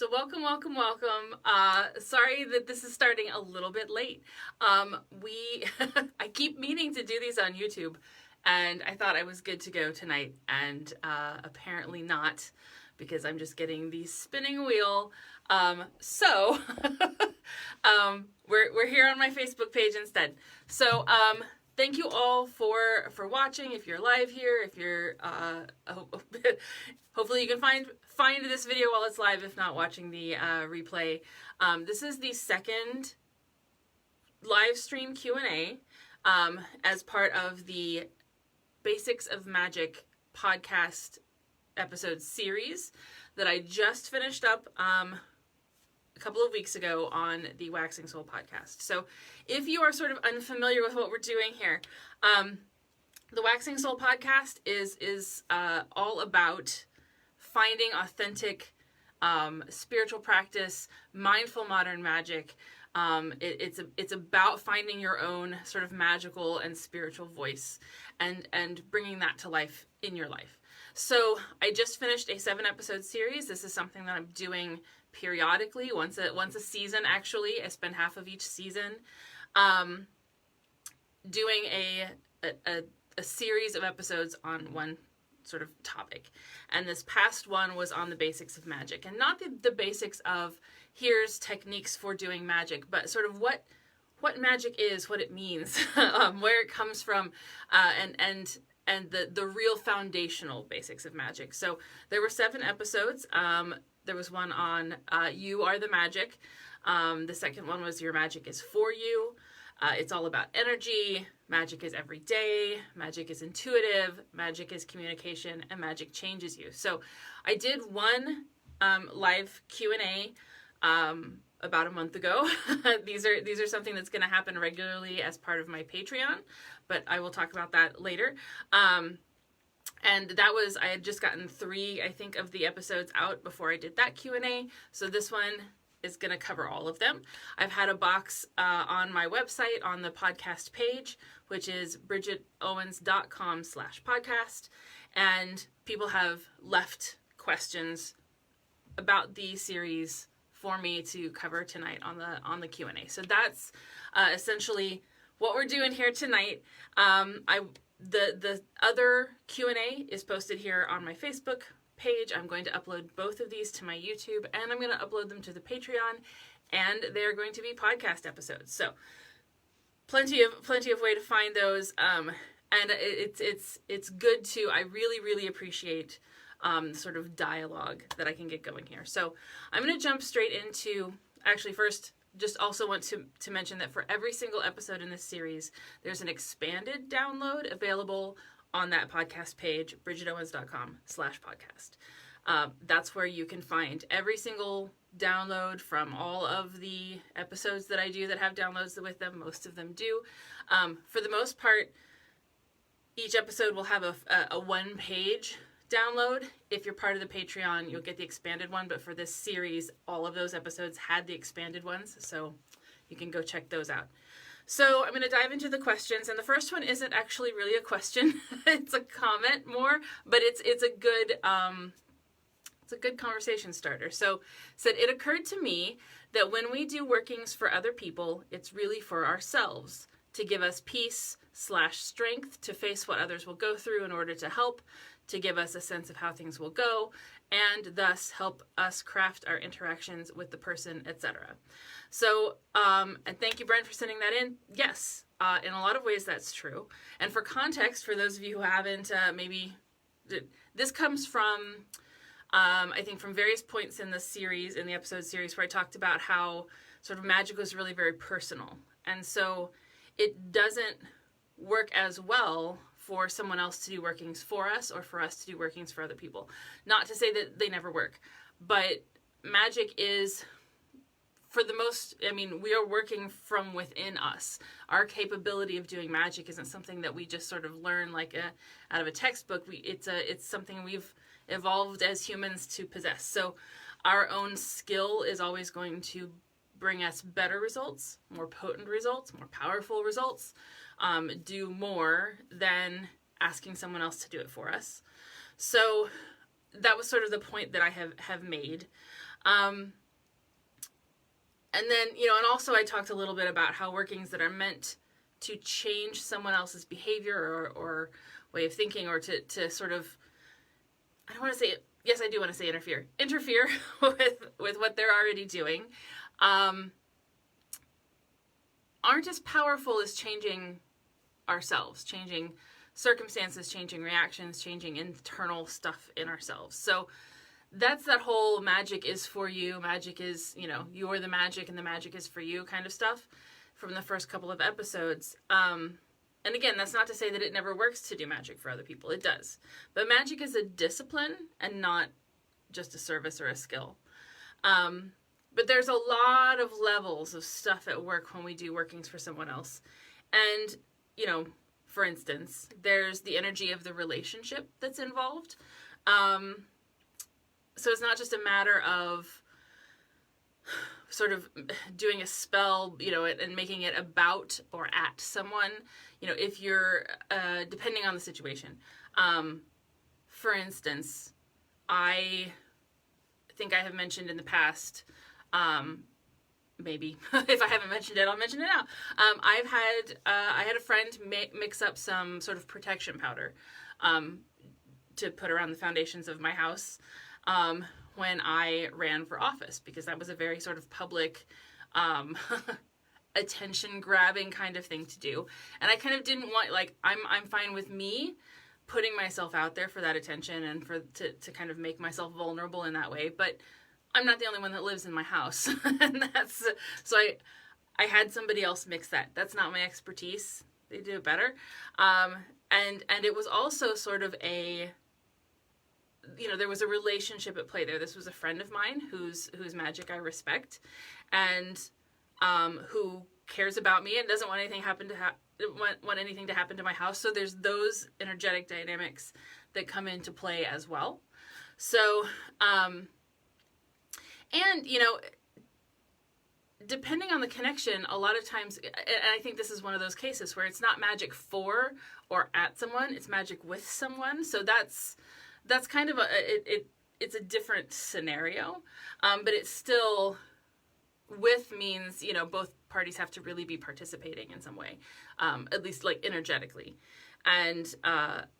So welcome. Sorry that this is starting a little bit late. I keep meaning to do these on YouTube, and I thought I was good to go tonight, and apparently not, because I'm just getting the spinning wheel. So we're here on my Facebook page instead. So thank you all for watching. If you're live here, if you're hopefully you can find this video while it's live, if not watching the replay. This is the second live stream Q&A as part of the Basics of Magic podcast episode series that I just finished up a couple of weeks ago on the Waxing Soul podcast. So if you are sort of unfamiliar with what we're doing here, the Waxing Soul podcast is all about finding authentic spiritual practice, mindful modern magic. It's about finding your own sort of magical and spiritual voice and bringing that to life in your life. So I just finished a 7-episode series. This is something that I'm doing periodically, once a season. Actually, I spend half of each season doing a series of episodes on one sort of topic. And this past one was on the basics of magic, and not the basics of here's techniques for doing magic, but sort of what magic is, what it means, where it comes from, and the real foundational basics of magic. So there were 7 episodes. There was one on You Are the Magic. The second one was Your Magic is For You. It's all about energy. Magic is everyday. Magic is intuitive. Magic is communication. And magic changes you. So I did one live Q&A about a month ago. These are something that's going to happen regularly as part of my Patreon, but I will talk about that later. And that was, I had just gotten 3, I think, of the episodes out before I did that Q&A. So this one is going to cover all of them. I've had a box on my website on the podcast page, which is bridgetowens.com/podcast. And people have left questions about the series for me to cover tonight on the Q&A. So that's essentially what we're doing here tonight. The other Q&A is posted here on my Facebook page. I'm going to upload both of these to my YouTube, and I'm going to upload them to the Patreon, and they're going to be podcast episodes. So plenty of way to find those. And it's good to, I really appreciate sort of dialogue that I can get going here. So I'm going to jump straight into, actually first, just also want to mention that for every single episode in this series, there's an expanded download available on that podcast page, bridgetowens.com/podcast. That's where you can find every single download from all of the episodes that I do that have downloads with them. Most of them do. For the most part, each episode will have a one-page download. If you're part of the Patreon, you'll get the expanded one, but for this series, all of those episodes had the expanded ones, so you can go check those out. So I'm going to dive into the questions, and the first one isn't actually really a question. It's a comment more, but it's a good conversation starter. So it said, it occurred to me that when we do workings for other people, it's really for ourselves, to give us peace/strength to face what others will go through in order to help, to give us a sense of how things will go, and thus help us craft our interactions with the person, etc. So, and thank you, Brent, for sending that in. Yes, in a lot of ways that's true. And for context, for those of you who haven't, this comes from, I think, from various points in the series, in the episode series, where I talked about how sort of magic was really very personal. And so it doesn't work as well for someone else to do workings for us or for us to do workings for other people. Not to say that they never work, but magic is, for the most, we are working from within us. Our capability of doing magic isn't something that we just sort of learn out of a textbook. It's something we've evolved as humans to possess. So our own skill is always going to bring us better results, more potent results, more powerful results, do more than asking someone else to do it for us. So that was sort of the point that I have made. And then, and also I talked a little bit about how workings that are meant to change someone else's behavior or way of thinking, or to sort of, I don't want to say, yes, I do want to say interfere with what they're already doing, aren't as powerful as changing ourselves, changing circumstances, changing reactions, changing internal stuff in ourselves. So that's that whole magic is for you, magic is, you're the magic and the magic is for you kind of stuff from the first couple of episodes. And again, that's not to say that it never works to do magic for other people. It does. But magic is a discipline and not just a service or a skill. But there's a lot of levels of stuff at work when we do workings for someone else. And, for instance, there's the energy of the relationship that's involved. So it's not just a matter of sort of doing a spell, and making it about or at someone, if you're, depending on the situation. For instance, I think I have mentioned in the past, maybe if I haven't mentioned it, I'll mention it now. I had a friend mix up some sort of protection powder, to put around the foundations of my house, when I ran for office, because that was a very sort of public, attention-grabbing kind of thing to do. And I kind of didn't want, I'm fine with me putting myself out there for that attention and to kind of make myself vulnerable in that way. But I'm not the only one that lives in my house. And so I had somebody else mix that. That's not my expertise. They do it better. And it was also sort of there was a relationship at play there. This was a friend of mine whose magic I respect, and who cares about me and doesn't want anything want anything to happen to my house. So there's those energetic dynamics that come into play as well. So, and depending on the connection, a lot of times, and I think this is one of those cases where it's not magic for or at someone, it's magic with someone. So that's kind of it's a different scenario, but it's still, with means, both parties have to really be participating in some way, at least energetically. And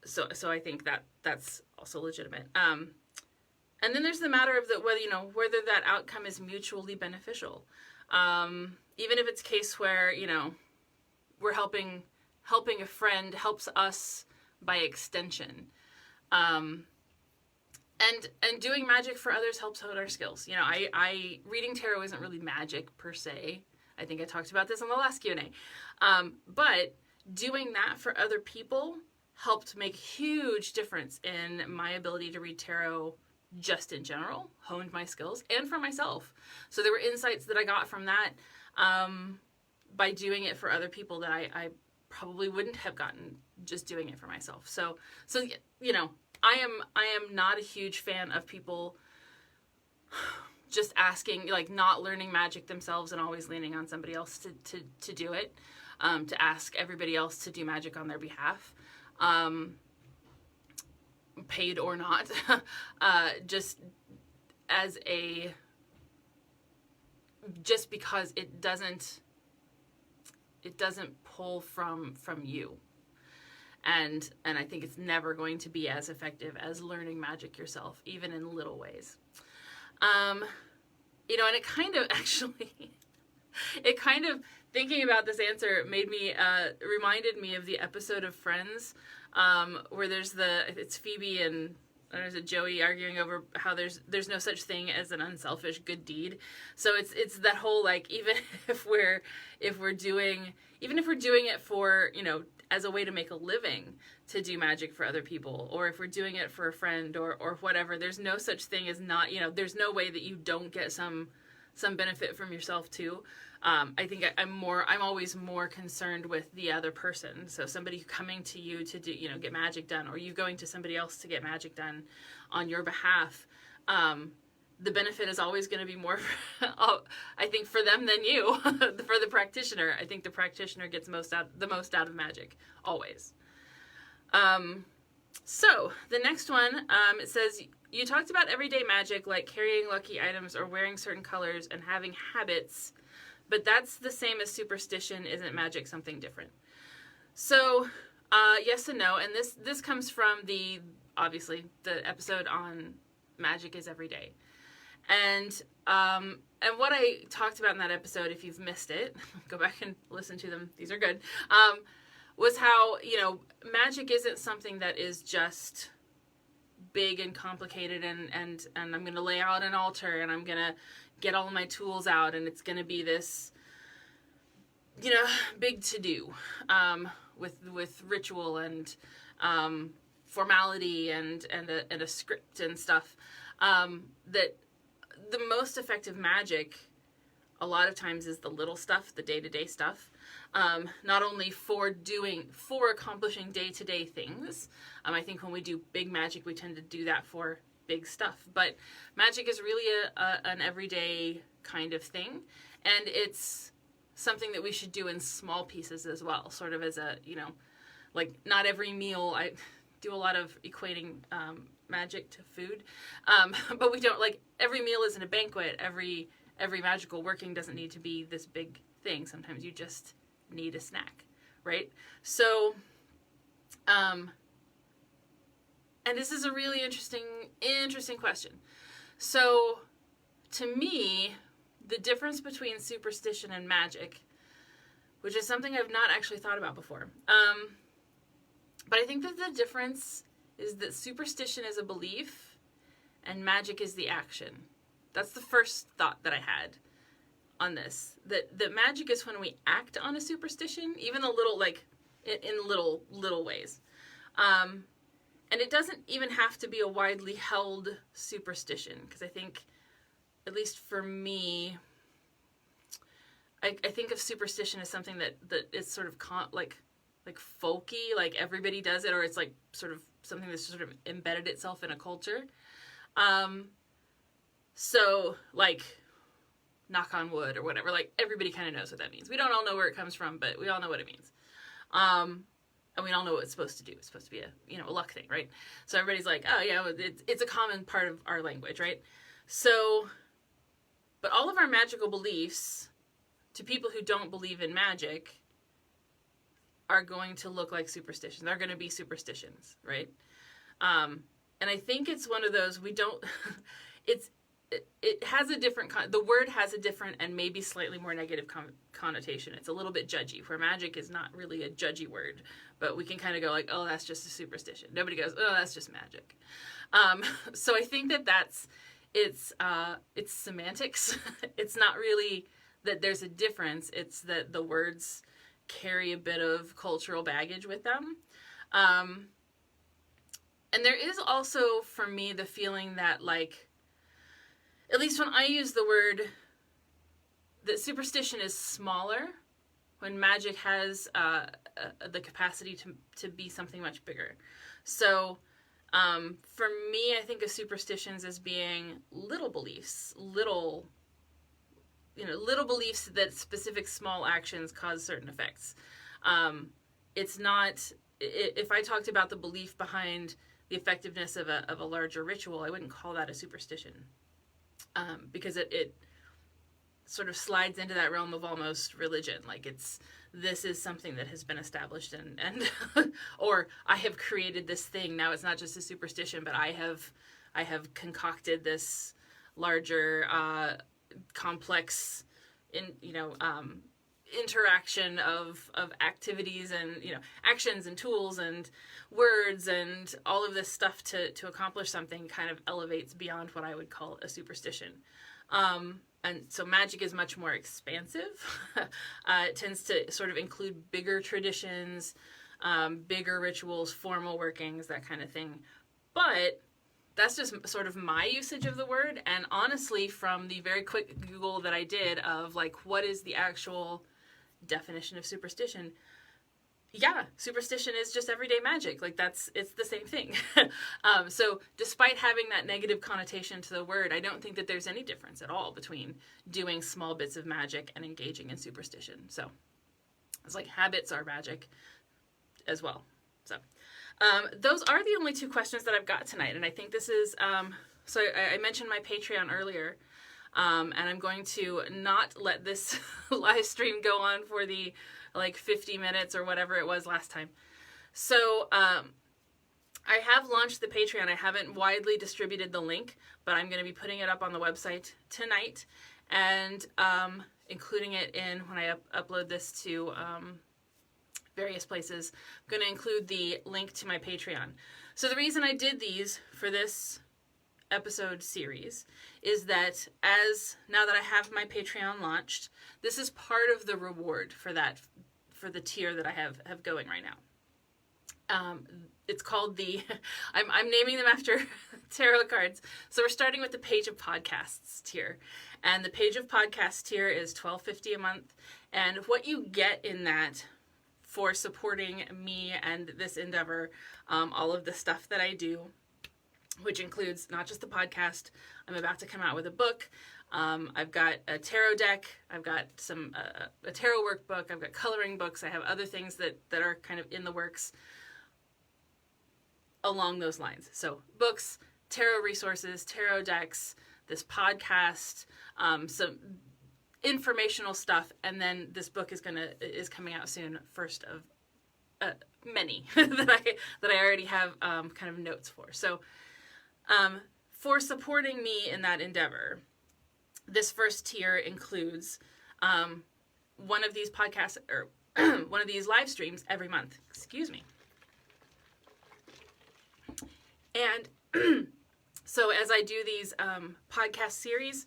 so I think that's also legitimate. And then there's the matter of whether that outcome is mutually beneficial. Even if it's a case where, we're helping a friend helps us by extension. And doing magic for others helps hone our skills. Reading tarot isn't really magic per se. I think I talked about this on the last Q&A. But doing that for other people helped make huge difference in my ability to read tarot just in general, honed my skills, and for myself. So there were insights that I got from that by doing it for other people that I probably wouldn't have gotten just doing it for myself. So I am not a huge fan of people just asking, not learning magic themselves and always leaning on somebody else to do it, to ask everybody else to do magic on their behalf, paid or not, just because it doesn't pull from you. And I think it's never going to be as effective as learning magic yourself, even in little ways. And it kind of thinking about this answer reminded me of the episode of Friends, where it's Phoebe and there's a Joey arguing over how there's no such thing as an unselfish good deed. So it's that whole, even if we're doing it for, as a way to make a living, to do magic for other people, or if we're doing it for a friend or whatever, there's no such thing as not, there's no way that you don't get some benefit from yourself too. I think I'm always more concerned with the other person. So somebody coming to you to do, get magic done, or you going to somebody else to get magic done on your behalf. The benefit is always going to be more, I think, for them than you. For the practitioner, I think the practitioner gets the most out of magic, always. So the next one, it says, you talked about everyday magic, like carrying lucky items or wearing certain colors and having habits, but that's the same as superstition. Isn't magic something different? So, yes and no. And this comes from obviously, the episode on magic is everyday. And what I talked about in that episode, if you've missed it, go back and listen to them. These are good. Was how, magic isn't something that is just big and complicated and I'm going to lay out an altar and I'm going to get all of my tools out and it's going to be this, big to-do with ritual and formality and a script and stuff. That the most effective magic a lot of times is the little stuff, the day-to-day stuff. Not only for accomplishing day-to-day things. I think when we do big magic, we tend to do that for big stuff. But magic is really an everyday kind of thing. And it's something that we should do in small pieces as well. Sort of as a, like not every meal. I do a lot of equating magic to food. But we don't, like, every meal isn't a banquet. Every magical working doesn't need to be this big thing. Sometimes you just need a snack, right? So, and this is a really interesting question. So, to me, the difference between superstition and magic, which is something I've not actually thought about before, but I think that the difference is that superstition is a belief and magic is the action. That's the first thought that I had on this. That magic is when we act on a superstition, even a little, like, in little ways. And it doesn't even have to be a widely held superstition, because I think, at least for me, I think of superstition as something that is sort of like folky, like everybody does it, or it's like sort of something that's sort of embedded itself in a culture. So, like, knock on wood or whatever, like, everybody kind of knows what that means. We don't all know where it comes from, but we all know what it means. And we all know what it's supposed to do. It's supposed to be a luck thing, right? So everybody's like, oh, yeah, it's a common part of our language, right? So, but all of our magical beliefs, to people who don't believe in magic, are going to look like superstitions. They're going to be superstitions, right? And I think it's one of those, we don't, it has a different, the word has a different and maybe slightly more negative connotation. It's a little bit judgy, where magic is not really a judgy word, but we can kind of go like, oh, that's just a superstition. Nobody goes, oh, that's just magic. So I think it's semantics. It's not really that there's a difference. It's that the words carry a bit of cultural baggage with them. And there is also, for me, the feeling that, like, at least when I use the word, that superstition is smaller, when magic has the capacity to be something much bigger. So, for me, I think of superstitions as being little beliefs, little beliefs that specific small actions cause certain effects. It's not, if I talked about the belief behind the effectiveness of a larger ritual, I wouldn't call that a superstition. Because it sort of slides into that realm of almost religion. Like, this is something that has been established and or I have created this thing. Now it's not just a superstition, but I have concocted this larger, complex, interaction of activities and, actions and tools and words and all of this stuff to accomplish something, kind of elevates beyond what I would call a superstition. And so magic is much more expansive. It tends to sort of include bigger traditions, bigger rituals, formal workings, that kind of thing. But that's just sort of my usage of the word. And honestly, from the very quick Google that I did of, like, what is the actual definition of superstition? Yeah, superstition is just everyday magic. Like, it's the same thing. So despite having that negative connotation to the word, I don't think that there's any difference at all between doing small bits of magic and engaging in superstition. So it's like habits are magic as well. So, Those are the only 2 questions that I've got tonight. And I think this is, so I mentioned my Patreon earlier. And I'm going to not let this live stream go on for the 50 minutes or whatever it was last time. So I have launched the Patreon. I haven't widely distributed the link, but I'm going to be putting it up on the website tonight and including it in when I upload this to various places. I'm going to include the link to my Patreon. So the reason I did these for this episode series is that now that I have my Patreon launched, this is part of the reward for the tier that I have going right now. It's called I'm naming them after tarot cards. So we're starting with the Page of Podcasts tier. And the Page of Podcasts tier is $12.50 a month. And what you get in that for supporting me and this endeavor, all of the stuff that I do, which includes not just the podcast. I'm about to come out with a book. I've got a tarot deck. I've got a tarot workbook. I've got coloring books. I have other things that are kind of in the works along those lines. So books, tarot resources, tarot decks, this podcast, some informational stuff, and then this book is coming out soon. First of many that I already have kind of notes for. So. For supporting me in that endeavor, this first tier includes one of these podcasts or one of these live streams every month. Excuse me. And so as I do these podcast series,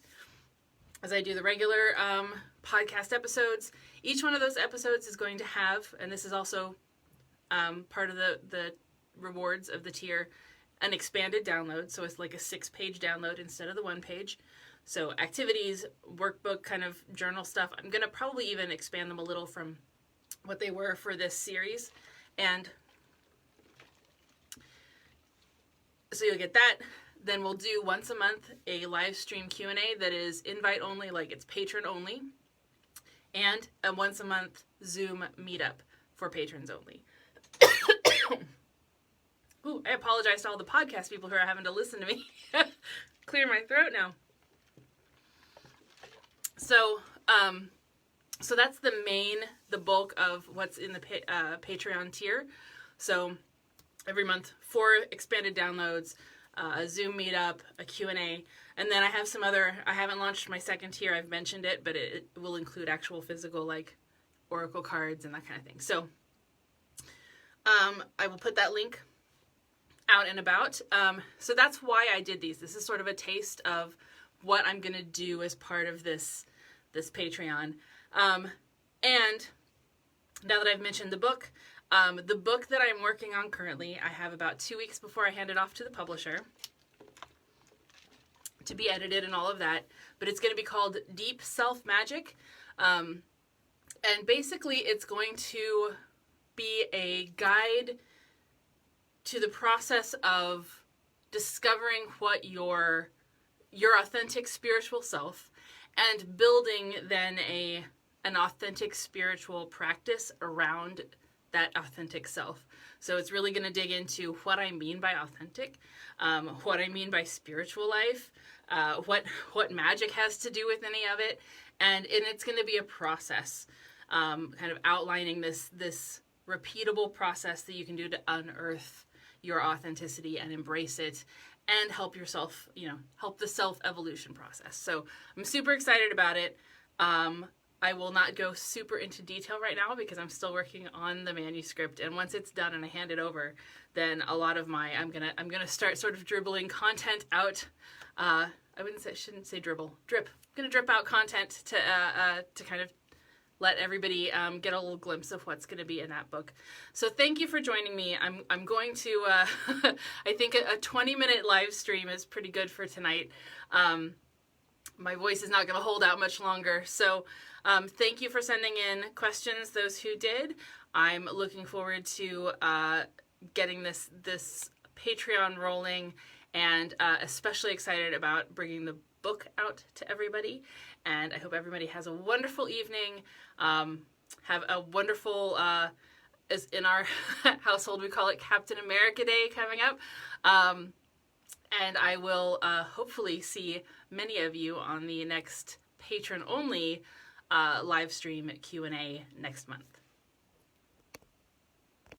as I do the regular podcast episodes, each one of those episodes is going to have, and this is also part of the rewards of the tier, an expanded download, so it's like a 6-page download instead of the 1-page. So activities, workbook, kind of journal stuff. I'm going to probably even expand them a little from what they were for this series. And so you'll get that. Then we'll do once a month a live stream Q&A that is invite only, like it's patron only. And a once a month Zoom meetup for patrons only. Ooh, I apologize to all the podcast people who are having to listen to me clear my throat now. So, so that's the bulk of what's in the Patreon tier. So every month, 4 expanded downloads, a Zoom meetup, a Q&A, and then I have some other, I haven't launched my second tier, I've mentioned it, but it will include actual physical, like oracle cards and that kind of thing. So, I will put that link out and about. So that's why I did these. This is sort of a taste of what I'm going to do as part of this Patreon. And now that I've mentioned the book that I'm working on currently, I have about 2 weeks before I hand it off to the publisher to be edited and all of that. But it's going to be called Deep Self Magic. And basically it's going to be a guide to the process of discovering what your authentic spiritual self and building then an authentic spiritual practice around that authentic self. So it's really going to dig into what I mean by authentic, what I mean by spiritual life, what magic has to do with any of it, and it's going to be a process, kind of outlining this repeatable process that you can do to unearth your authenticity and embrace it and help yourself, help the self-evolution process. So I'm super excited about it. I will not go super into detail right now because I'm still working on the manuscript, and once it's done and I hand it over, then a lot of I'm gonna start sort of dribbling content out. I shouldn't say dribble, drip. I'm gonna drip out content to kind of let everybody get a little glimpse of what's going to be in that book. So thank you for joining me. I'm going to, I think a 20-minute live stream is pretty good for tonight. My voice is not going to hold out much longer. So thank you for sending in questions, those who did. I'm looking forward to getting this Patreon rolling, and especially excited about bringing the book out to everybody. And I hope everybody has a wonderful evening. Have a wonderful as in our household, we call it Captain America Day coming up. And I will hopefully see many of you on the next patron-only live stream Q&A next month.